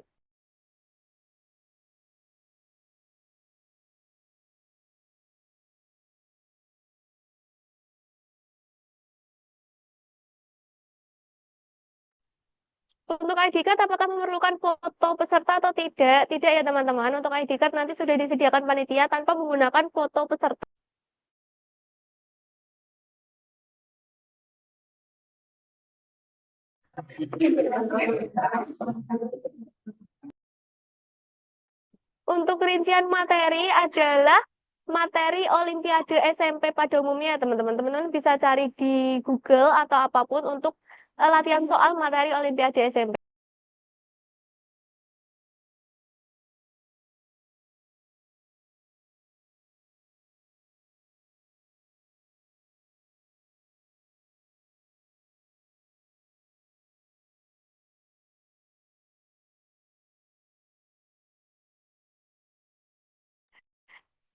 Untuk ID card apakah memerlukan foto peserta atau tidak? Tidak ya teman-teman. Untuk ID card nanti sudah disediakan panitia tanpa menggunakan foto peserta. Untuk rincian materi adalah materi Olimpiade SMP pada umumnya, teman-teman. Teman-teman bisa cari di Google atau apapun untuk latihan soal materi Olimpiade SMP.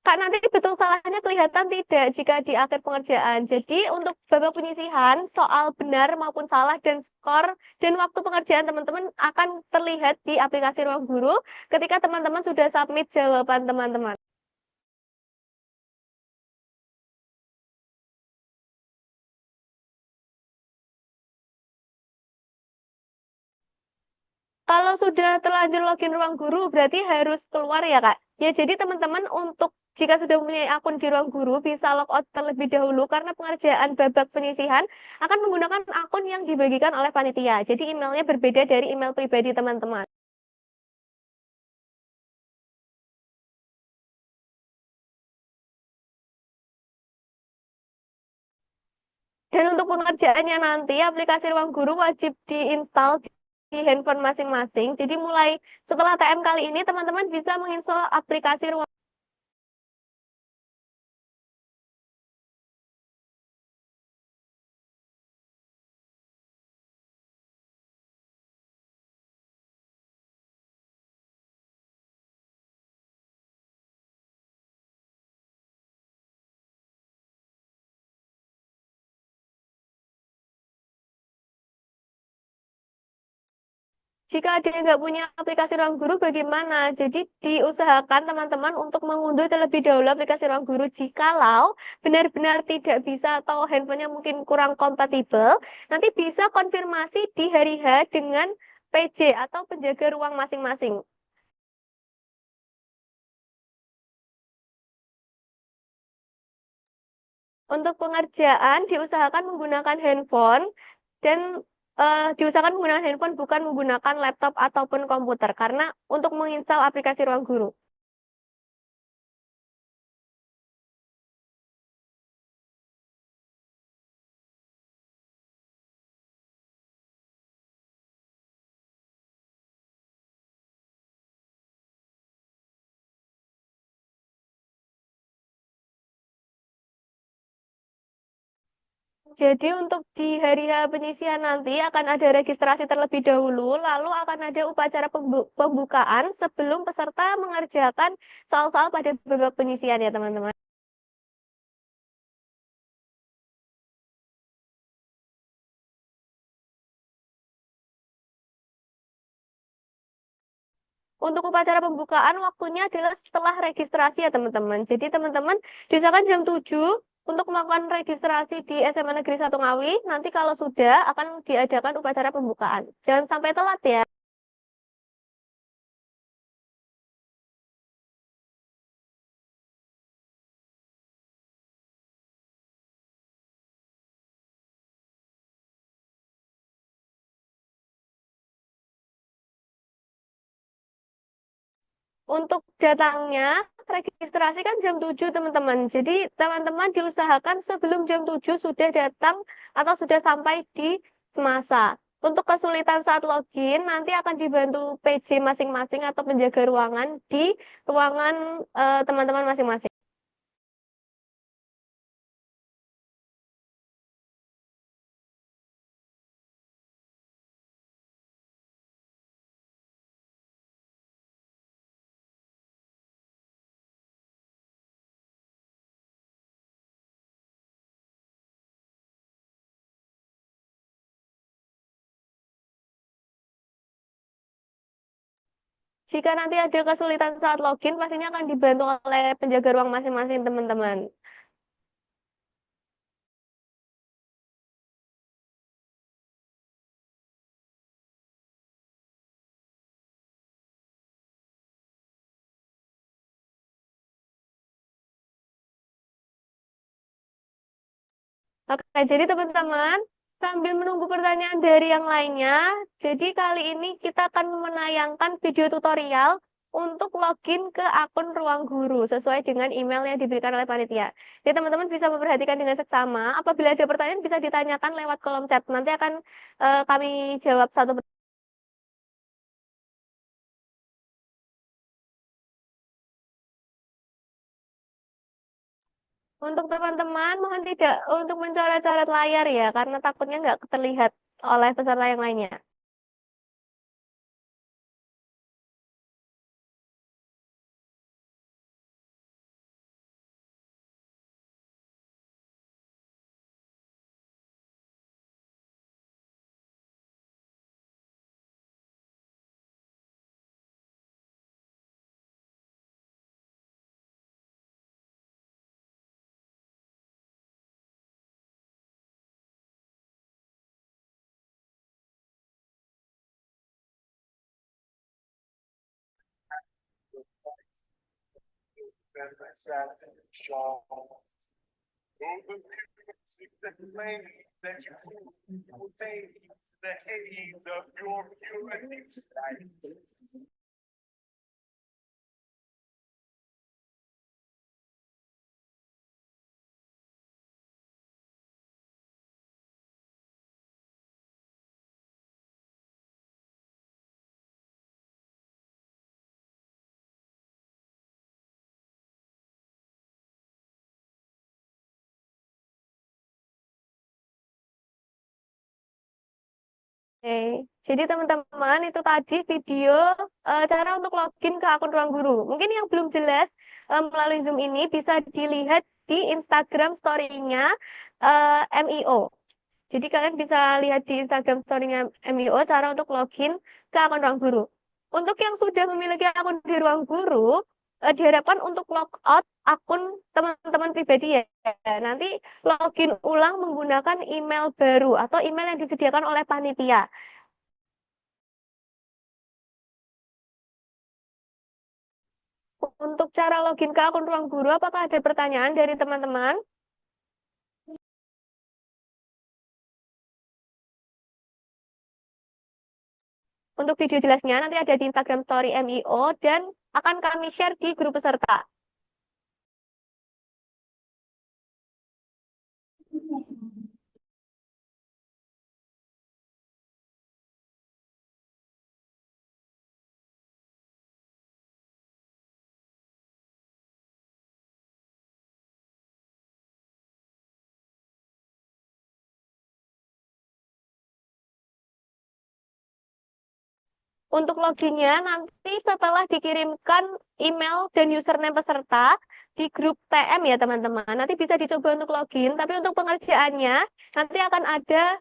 Kak, nanti betul salahnya kelihatan tidak jika di akhir pengerjaan. Jadi untuk babak penyisihan, soal benar maupun salah dan skor dan waktu pengerjaan teman-teman akan terlihat di aplikasi Ruang Guru ketika teman-teman sudah submit jawaban teman-teman. Kalau sudah terlanjur login Ruang Guru, berarti harus keluar ya, Kak? Ya, jadi teman-teman untuk jika sudah mempunyai akun di Ruang Guru, bisa logout terlebih dahulu karena pengerjaan babak penyisihan akan menggunakan akun yang dibagikan oleh panitia. Jadi emailnya berbeda dari email pribadi teman-teman. Dan untuk pengerjaannya nanti, aplikasi Ruang Guru wajib diinstal di handphone masing-masing. Jadi mulai setelah TM kali ini, teman-teman bisa menginstal aplikasi Ruang Jika ada yang nggak punya aplikasi Ruang Guru, bagaimana? Jadi diusahakan teman-teman untuk mengunduh terlebih dahulu aplikasi Ruang Guru. Jikalau benar-benar tidak bisa atau handphonenya mungkin kurang kompatibel, nanti bisa konfirmasi di hari H dengan PJ atau penjaga ruang masing-masing. Untuk pengerjaan diusahakan menggunakan handphone dan diusahakan menggunakan handphone bukan menggunakan laptop ataupun komputer karena untuk menginstal aplikasi Ruang Guru. Jadi untuk di hari H penyisihan nanti akan ada registrasi terlebih dahulu, lalu akan ada upacara pembukaan sebelum peserta mengerjakan soal-soal pada babak penyisihan ya teman-teman. Untuk upacara pembukaan waktunya adalah setelah registrasi ya teman-teman. Jadi teman-teman diusahakan jam 7 untuk melakukan registrasi di SMA Negeri 1 Ngawi. Nanti kalau sudah akan diadakan upacara pembukaan. Jangan sampai telat ya. Untuk datangnya, registrasi kan jam 7 teman-teman. Jadi teman-teman diusahakan sebelum jam 7 sudah datang atau sudah sampai di masa. Untuk kesulitan saat login, nanti akan dibantu PJ masing-masing atau penjaga ruangan di ruangan teman-teman masing-masing. Jika nanti ada kesulitan saat login, pastinya akan dibantu oleh penjaga ruang masing-masing teman-teman. Oke, jadi teman-teman, sambil menunggu pertanyaan dari yang lainnya, jadi kali ini kita akan menayangkan video tutorial untuk login ke akun Ruang Guru sesuai dengan email yang diberikan oleh panitia. Jadi teman-teman bisa memperhatikan dengan seksama. Apabila ada pertanyaan bisa ditanyakan lewat kolom chat. Nanti akan kami jawab satu persatu. Untuk teman-teman, mohon tidak untuk mencoret-coret layar ya, karena takutnya nggak terlihat oleh peserta yang lainnya. Oke, jadi teman-teman itu tadi video cara untuk login ke akun Ruang Guru. Mungkin yang belum jelas melalui Zoom ini bisa dilihat di Instagram story-nya MIO. Jadi kalian bisa lihat di Instagram story-nya MIO cara untuk login ke akun Ruang Guru. Untuk yang sudah memiliki akun di Ruang Guru, diharapkan untuk logout akun teman-teman pribadi ya. Nanti login ulang menggunakan email baru atau email yang disediakan oleh panitia. Untuk cara login ke akun Ruang Guru, apakah ada pertanyaan dari teman-teman? Untuk video jelasnya nanti ada di Instagram Story MIO dan akan kami share di grup peserta. Untuk loginnya nanti setelah dikirimkan email dan username peserta di grup TM ya teman-teman. Nanti bisa dicoba untuk login, tapi untuk pengerjaannya nanti akan ada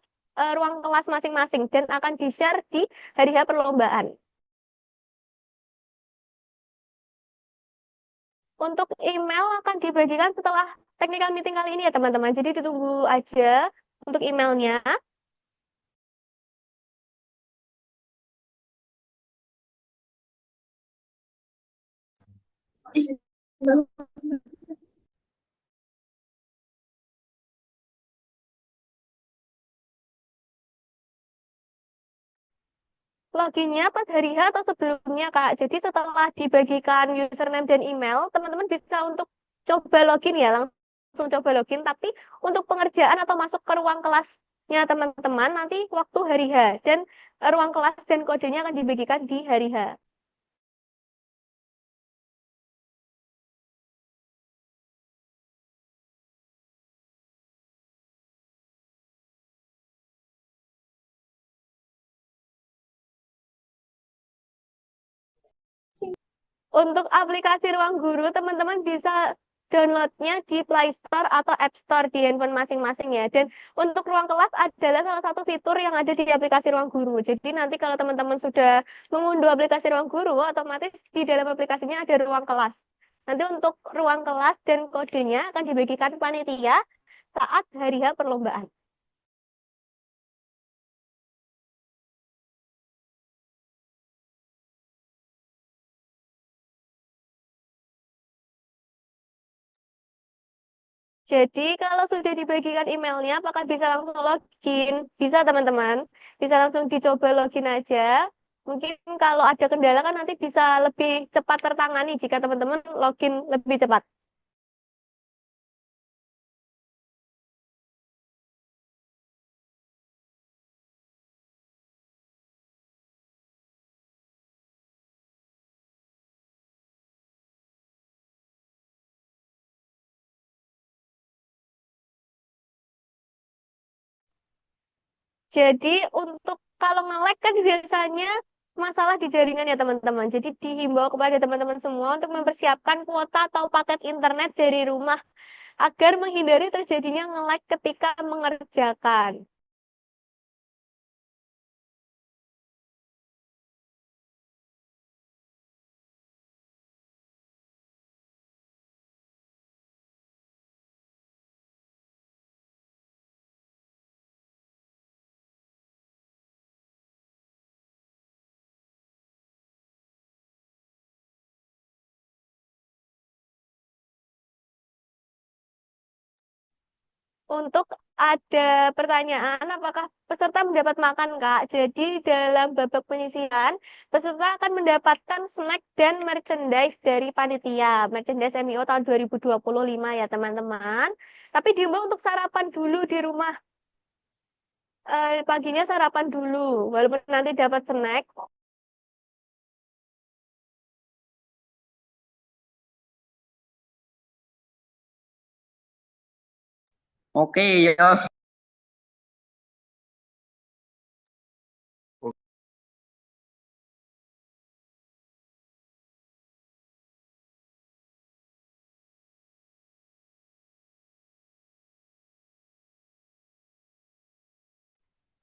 ruang kelas masing-masing dan akan di-share di hari H perlombaan. Untuk email akan dibagikan setelah technical meeting kali ini ya teman-teman. Jadi ditunggu aja untuk emailnya. Loginnya pas hari H atau sebelumnya, Kak. Jadi setelah dibagikan username dan email, teman-teman bisa untuk coba login ya, langsung coba login. Tapi untuk pengerjaan atau masuk ke ruang kelasnya teman-teman, nanti waktu hari H. Dan ruang kelas dan kodenya akan dibagikan di hari H. Untuk aplikasi Ruang Guru, teman-teman bisa downloadnya di Play Store atau App Store di handphone masing-masing ya. Dan untuk ruang kelas adalah salah satu fitur yang ada di aplikasi Ruang Guru. Jadi nanti kalau teman-teman sudah mengunduh aplikasi Ruang Guru, otomatis di dalam aplikasinya ada ruang kelas. Nanti untuk ruang kelas dan kodenya akan dibagikan panitia saat hari H perlombaan. Jadi kalau sudah dibagikan emailnya, apakah bisa langsung login? Bisa teman-teman, bisa langsung dicoba login aja. Mungkin kalau ada kendala kan nanti bisa lebih cepat tertangani jika teman-teman login lebih cepat. Jadi untuk kalau nge-lag kan biasanya masalah di jaringan ya teman-teman. Jadi dihimbau kepada teman-teman semua untuk mempersiapkan kuota atau paket internet dari rumah agar menghindari terjadinya nge-lag ketika mengerjakan. Untuk ada pertanyaan, apakah peserta mendapat makan, Kak? Jadi dalam babak penyisihan, peserta akan mendapatkan snack dan merchandise dari panitia. Merchandise MIO tahun 2025 ya, teman-teman. Tapi diimbau untuk sarapan dulu di rumah. Paginya sarapan dulu, walaupun nanti dapat snack. Oke ya.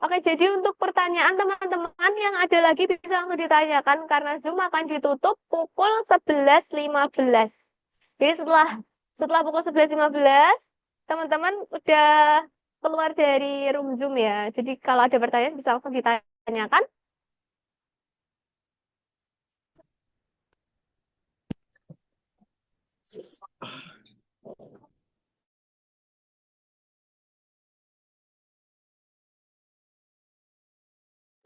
Oke, jadi untuk pertanyaan teman-teman yang ada lagi bisa langsung ditanyakan karena Zoom akan ditutup pukul 11.15. Jadi setelah pukul 11.15, teman-teman udah keluar dari room Zoom ya. Jadi kalau ada pertanyaan bisa langsung ditanyakan.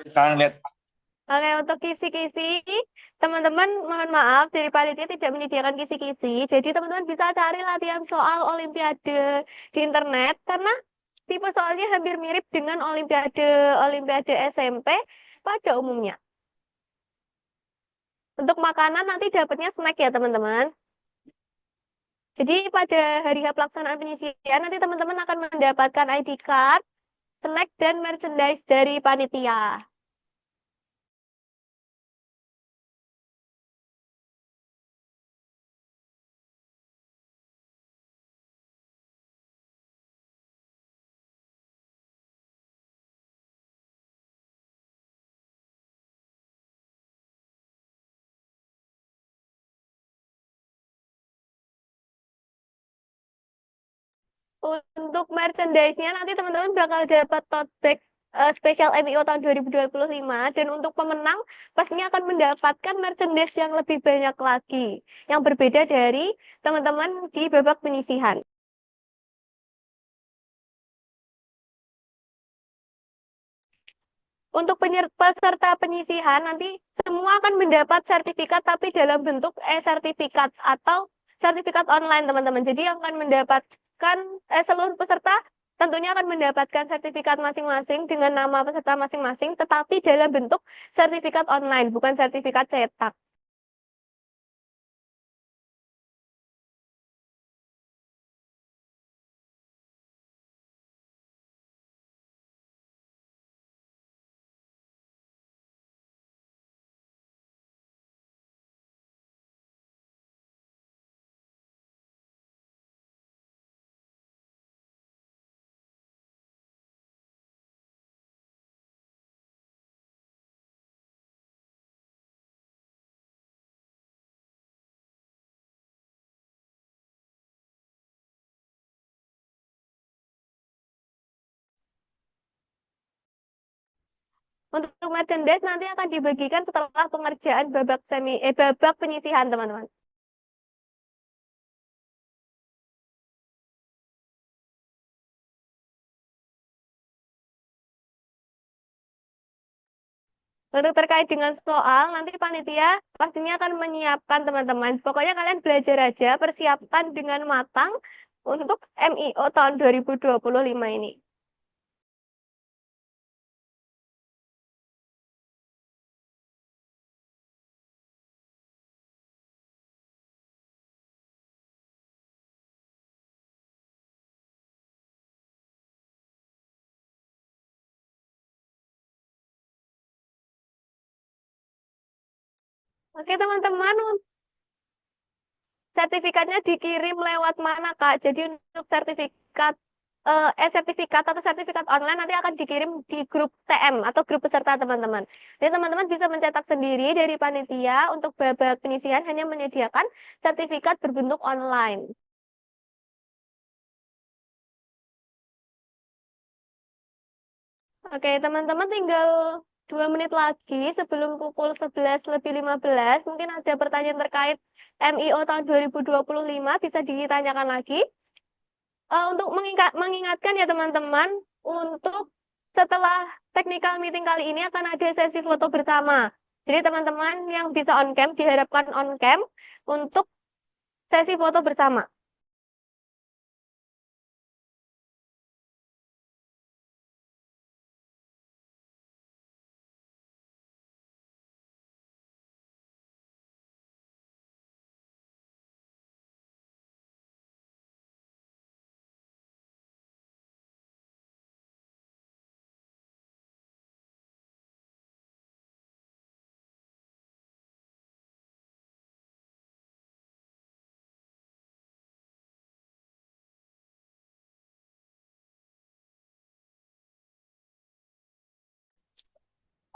Sekarang lihat Oke, untuk kisi-kisi, teman-teman mohon maaf dari panitia tidak menyediakan kisi-kisi. Jadi teman-teman bisa cari latihan soal Olimpiade di internet karena tipe soalnya hampir mirip dengan Olimpiade SMP pada umumnya. Untuk makanan nanti dapatnya snack ya teman-teman. Jadi pada hari pelaksanaan penyisian nanti teman-teman akan mendapatkan ID card, snack, dan merchandise dari panitia. Untuk merchandise-nya nanti teman-teman bakal dapat tote bag spesial MIO tahun 2025 dan untuk pemenang pastinya akan mendapatkan merchandise yang lebih banyak lagi yang berbeda dari teman-teman di babak penyisihan. Untuk peserta penyisihan nanti semua akan mendapat sertifikat tapi dalam bentuk e-sertifikat atau sertifikat online teman-teman. Jadi yang akan mendapatkan seluruh peserta tentunya akan mendapatkan sertifikat masing-masing dengan nama peserta masing-masing tetapi dalam bentuk sertifikat online bukan sertifikat cetak. Untuk merchandise nanti akan dibagikan setelah pengerjaan babak penyisihan teman-teman. Untuk terkait dengan soal, nanti panitia pastinya akan menyiapkan teman-teman. Pokoknya kalian belajar aja, persiapkan dengan matang untuk MIO tahun 2025 ini. Oke teman-teman, sertifikatnya dikirim lewat mana Kak? Jadi untuk sertifikat atau sertifikat online nanti akan dikirim di grup TM atau grup peserta teman-teman. Jadi teman-teman bisa mencetak sendiri dari panitia untuk babak penyisihan hanya menyediakan sertifikat berbentuk online. Oke, teman-teman tinggal 2 menit lagi sebelum pukul 11:15. Mungkin ada pertanyaan terkait MIO tahun 2025 bisa ditanyakan lagi. Untuk mengingatkan ya teman-teman, untuk setelah technical meeting kali ini akan ada sesi foto bersama. Jadi teman-teman yang bisa on cam diharapkan on cam untuk sesi foto bersama.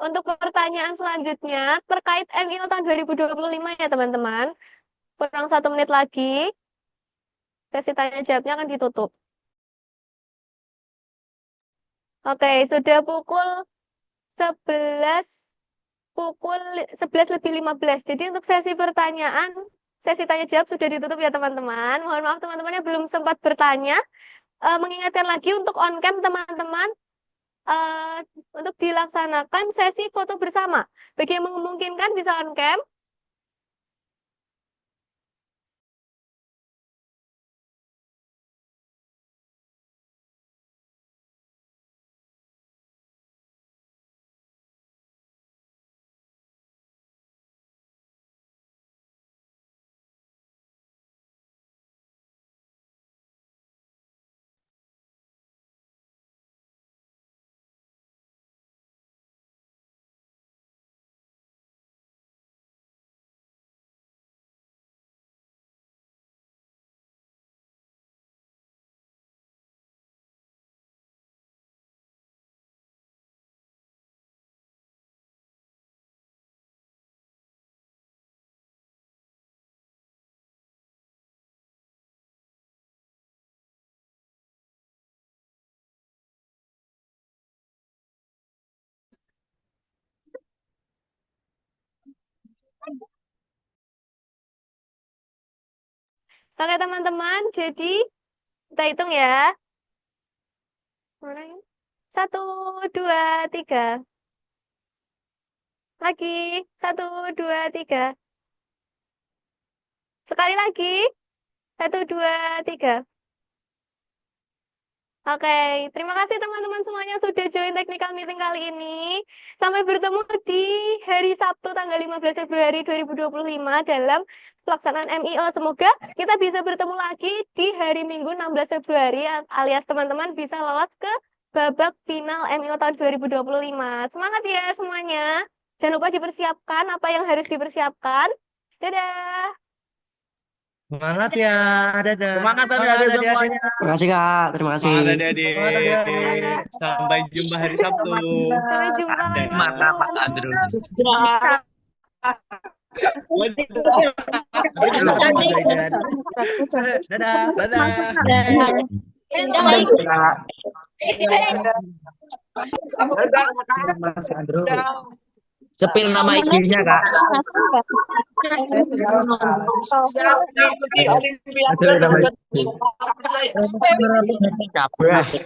Untuk pertanyaan selanjutnya terkait MIO tahun 2025 ya teman-teman. Kurang 1 menit lagi, sesi tanya jawabnya akan ditutup. Oke, sudah pukul 11:15. Jadi untuk sesi pertanyaan, sesi tanya jawab sudah ditutup ya teman-teman. Mohon maaf teman-teman yang belum sempat bertanya. Mengingatkan lagi untuk on cam teman-teman untuk dilaksanakan sesi foto bersama. Bagi yang memungkinkan bisa on cam. Oke teman-teman, jadi kita hitung ya. Mana ini? 1, 2, 3. Lagi. 1, 2, 3. Sekali lagi. 1, 2, 3. Oke, terima kasih teman-teman semuanya sudah join technical meeting kali ini. Sampai bertemu di hari Sabtu tanggal 15 Februari 2025 dalam pelaksanaan MIO. Semoga kita bisa bertemu lagi di hari Minggu 16 Februari alias teman-teman bisa lolos ke babak final MIO tahun 2025. Semangat ya semuanya. Jangan lupa dipersiapkan apa yang harus dipersiapkan. Dadah. Semangat ya, dadah. Semangat adik-adik Semangat semuanya. Terima kasih Kak, terima kasih. Semangat adik-adik. Semangat adik-adik. Sampai jumpa hari Sabtu. Sampai jumpa hari Dadah. Sabtu. Dadah. Dadah. Mas Andrew. Sepil nama IG-nya Kak. Ada nama IG. Capres.